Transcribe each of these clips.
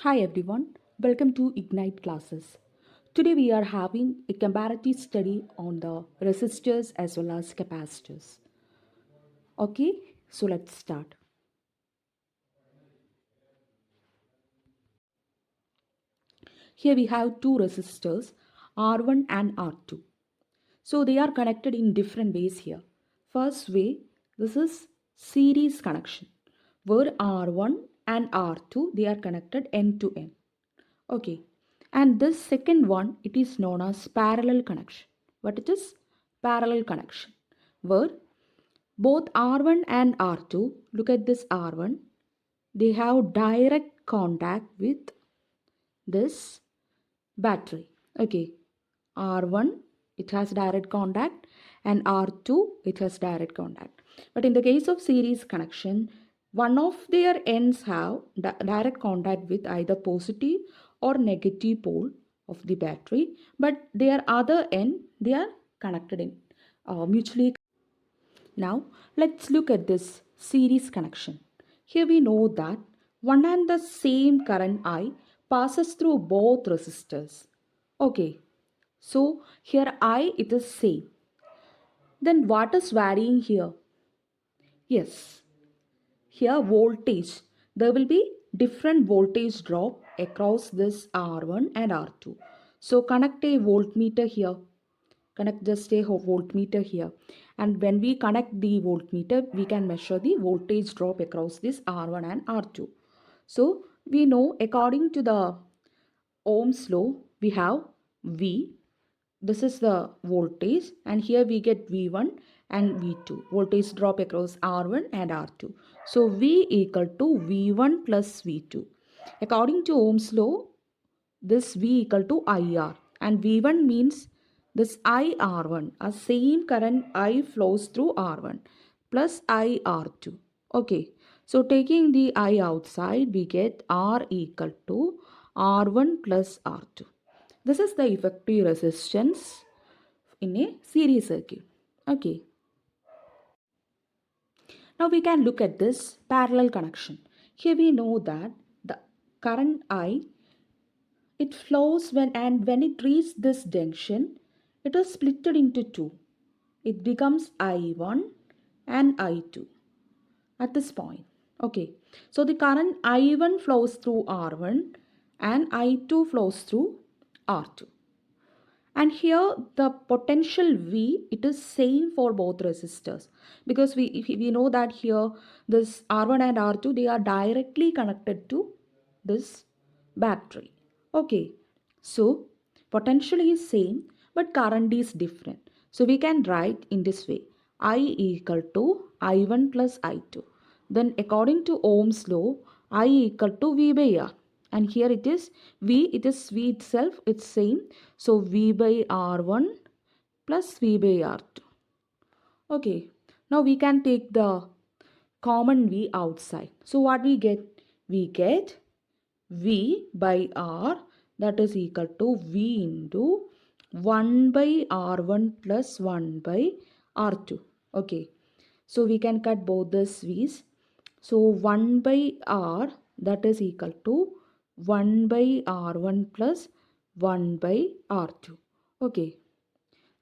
Hi everyone, welcome to Ignite classes. Today we are having a comparative study on the resistors as well as capacitors. Okay, so let's start. Here we have two resistors, R1 and R2. So they are connected in different ways here. First way, this is series connection where R1 and R2 they are connected end to end. Okay. And this second one, it is known as parallel connection. What it is? Parallel connection. Where both R1 and R2, look at this R1, they have direct contact with this battery. Okay. R1, it has direct contact and R2, it has direct contact. But in the case of series connection, one of their ends have direct contact with either positive or negative pole of the battery, but their other end, they are connected in mutually. Now, let's look at this series connection. Here we know that one and the same current I passes through both resistors. Okay, so here I it is same. Then what is varying here? Yes, here voltage. There will be different voltage drop across this R1 and R2. So connect a voltmeter here. Connect just a voltmeter here. And when we connect the voltmeter, we can measure the voltage drop across this R1 and R2. So we know according to the Ohm's law, we have V. This is the voltage and here we get V1 and V2. Voltage drop across R1 and R2. So V equal to V1 plus V2. According to Ohm's law, this V equal to IR and V1 means this IR1. A same current I flows through R1 plus IR2. Okay, so taking the I outside, we get R equal to R1 plus R2. This is the effective resistance in a series circuit. Okay, now we can look at this parallel connection. Here we know that the current I it flows when it reaches this junction, it is splitted into two. It becomes I1 and I2 at this point. Okay, so the current I1 flows through R1 and I2 flows through R2. And here the potential V, it is same for both resistors because we know that here this R1 and R2 they are directly connected to this battery. Okay, so potential is same but current is different. So we can write in this way I equal to I1 plus I2. Then according to Ohm's law, I equal to V by R. And here it is V itself, it's same. So V by R1 plus V by R2. Okay, now we can take the common V outside. So what we get? We get V by R that is equal to V into 1 by R1 plus 1 by R2. Okay, so we can cut both these V's. So 1 by R that is equal to 1 by R1 plus 1 by R2. Okay,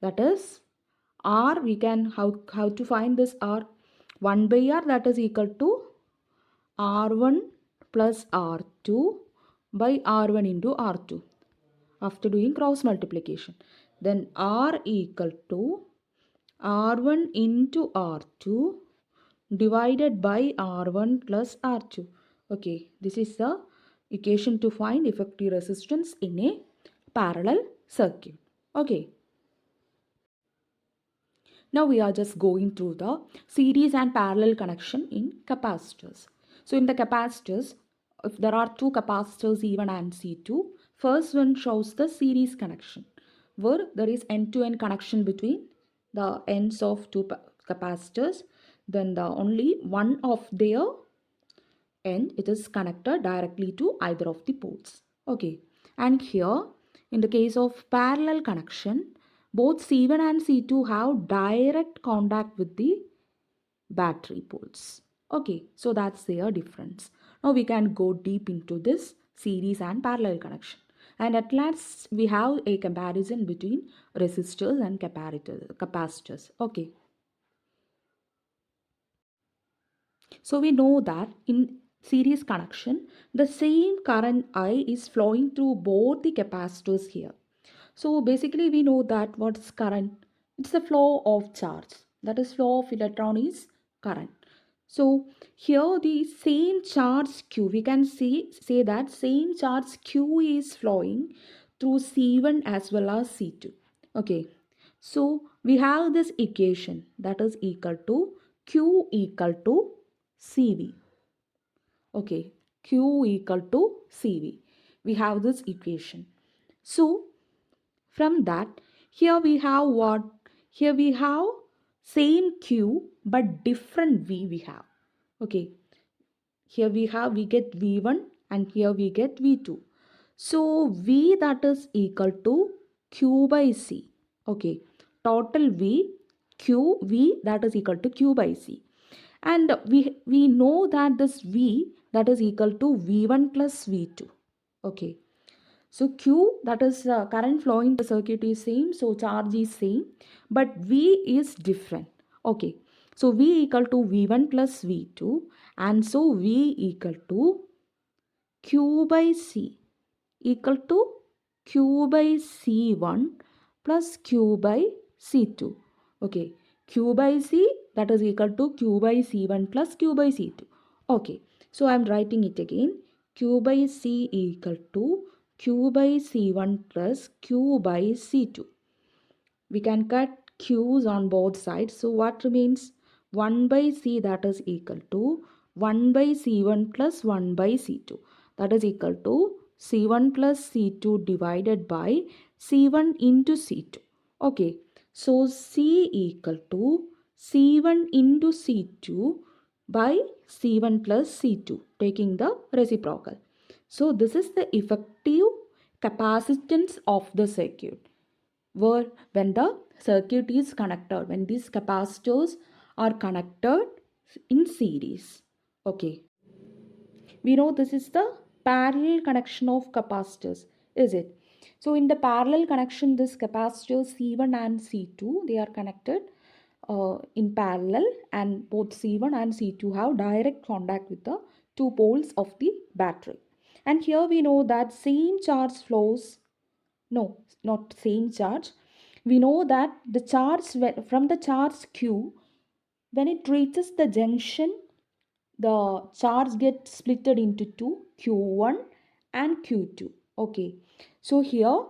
that is R we can how to find this R? 1 by R that is equal to R1 plus R2 by R1 into R2 after doing cross multiplication. Then R equal to R1 into R2 divided by R1 plus R2. Okay, this is the equation to find effective resistance in a parallel circuit. Okay, now we are just going through the series and parallel connection in capacitors. So in the capacitors, if there are two capacitors C1 and C2, first one shows the series connection where there is end-to-end connection between the ends of two capacitors. Then the only one of their end it is connected directly to either of the ports. Okay, and here in the case of parallel connection, both C1 and C2 have direct contact with the battery poles. Okay, so that's their difference. Now we can go deep into this series and parallel connection. And at last, we have a comparison between resistors and capacitors. Okay. So we know that in series connection, the same current I is flowing through both the capacitors here. So basically we know that what's current? It's the flow of charge. That is flow of electron is current. So here the same charge Q, we can say that same charge Q is flowing through C1 as well as C2. Okay. So we have this equation that is equal to Q equal to CV. Okay, Q equal to CV. We have this equation. So from that, here we have what? Here we have same Q but different V we have. Okay, here we get V1 and here we get V2. So V that is equal to Q by C. Okay, total V that is equal to Q by C. And we know that this V that is equal to V1 plus V2. Okay. So Q that is current flowing the circuit is same. So charge is same. But V is different. Okay. So V equal to V1 plus V2. And so V equal to Q by C equal to Q by C1 plus Q by C2. Okay, Q by C that is equal to Q by C1 plus Q by C2. Okay, so I am writing it again. Q by C equal to Q by C1 plus Q by C2. We can cut q's on both sides. So what remains? 1 by c that is equal to 1 by c1 plus 1 by c2. That is equal to c1 plus c2 divided by c1 into c2. Okay. So c equal to c1 into c2 by c1 plus c2 taking the reciprocal. So this is the effective capacitance of the circuit where when the circuit is connected, when these capacitors are connected in series. Okay, we know this is the parallel connection of capacitors, is it? So in the parallel connection, this capacitors C1 and C2 they are connected in parallel, and both C1 and C2 have direct contact with the two poles of the battery. And here we know that same charge flows, no, not same charge. We know that the charge from the charge Q, when it reaches the junction, the charge gets splitted into two, Q1 and Q2. Okay, so here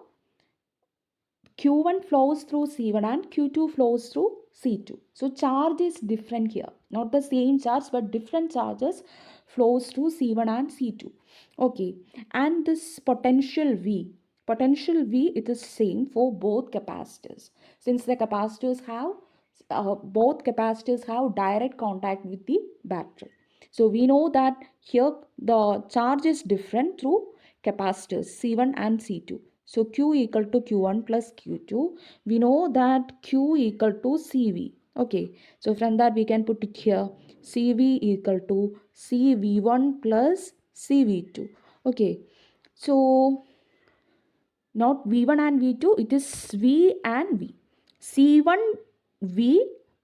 Q1 flows through C1 and Q2 flows through C2. So charge is different here. Not the same charge but different charges flows through C1 and C2. Okay. And this potential V it is same for both capacitors. Since the capacitors have both capacitors have direct contact with the battery. So we know that here the charge is different through capacitors C1 and C2. So Q equal to Q1 plus Q2. We know that Q equal to CV. Okay. So from that we can put it here. CV equal to CV1 plus CV2. Okay. So not V1 and V2, it is V and V. C1V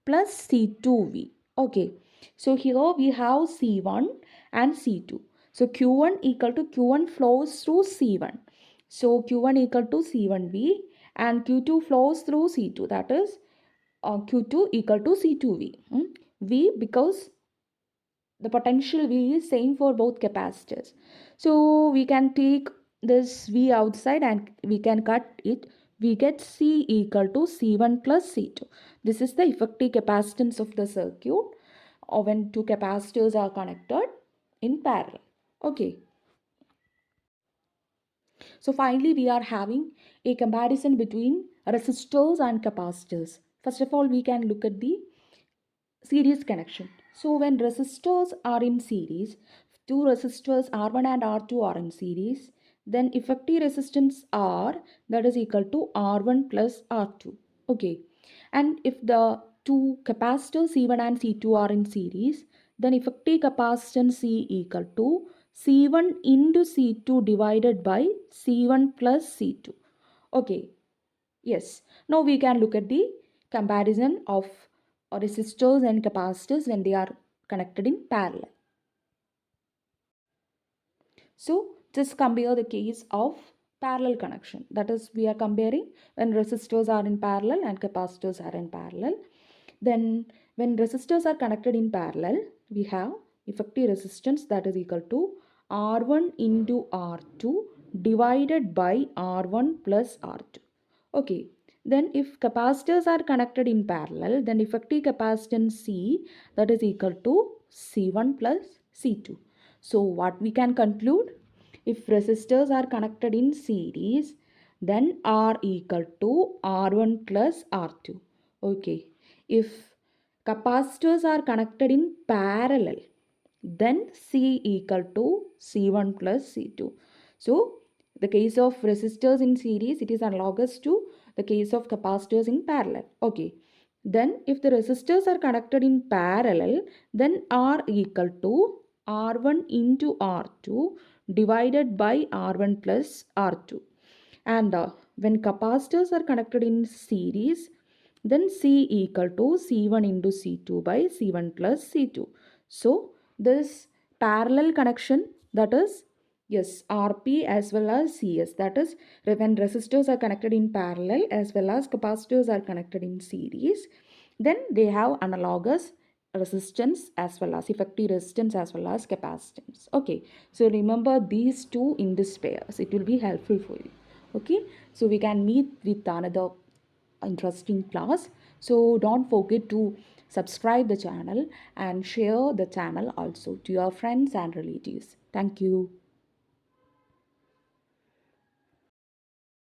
plus C2V. Okay. So here we have C1 and C2. So Q1 equal to Q1 flows through C1. So Q1 equal to C1V and Q2 flows through C2. That is Q2 equal to C2V. V because the potential V is same for both capacitors. So we can take this V outside and we can cut it. We get C equal to C1 plus C2. This is the effective capacitance of the circuit or when two capacitors are connected in parallel. Okay. So finally we are having a comparison between resistors and capacitors. First of all, we can look at the series connection. So when resistors are in series, two resistors R1 and R2 are in series, then effective resistance R that is equal to R1 plus R2. Okay. And if the two capacitors C1 and C2 are in series, then effective capacitance C equal to C1 into C2 divided by C1 plus C2. Okay, yes. Now we can look at the comparison of resistors and capacitors when they are connected in parallel. So just compare the case of parallel connection. That is, we are comparing when resistors are in parallel and capacitors are in parallel. Then when resistors are connected in parallel, we have effective resistance that is equal to R1 into R2 divided by R1 plus R2. Okay, then if capacitors are connected in parallel, then effective capacitance C that is equal to C1 plus C2. So what we can conclude? If resistors are connected in series, then R equal to R1 plus R2. Okay. If capacitors are connected in parallel, then C equal to C1 plus C2. So the case of resistors in series, it is analogous to the case of capacitors in parallel. Okay. Then if the resistors are connected in parallel, then R equal to R1 into R2 divided by R1 plus R2. And when capacitors are connected in series, then C equal to C1 into C2 by C1 plus C2. So this parallel connection, that is, yes, RP as well as CS, that is when resistors are connected in parallel as well as capacitors are connected in series, then they have analogous resistance as well as effective resistance as well as capacitance. Okay, so remember these two in this pairs, it will be helpful for you. Okay, so we can meet with another interesting class. So don't forget to subscribe the channel and share the channel also to your friends and relatives. Thank you.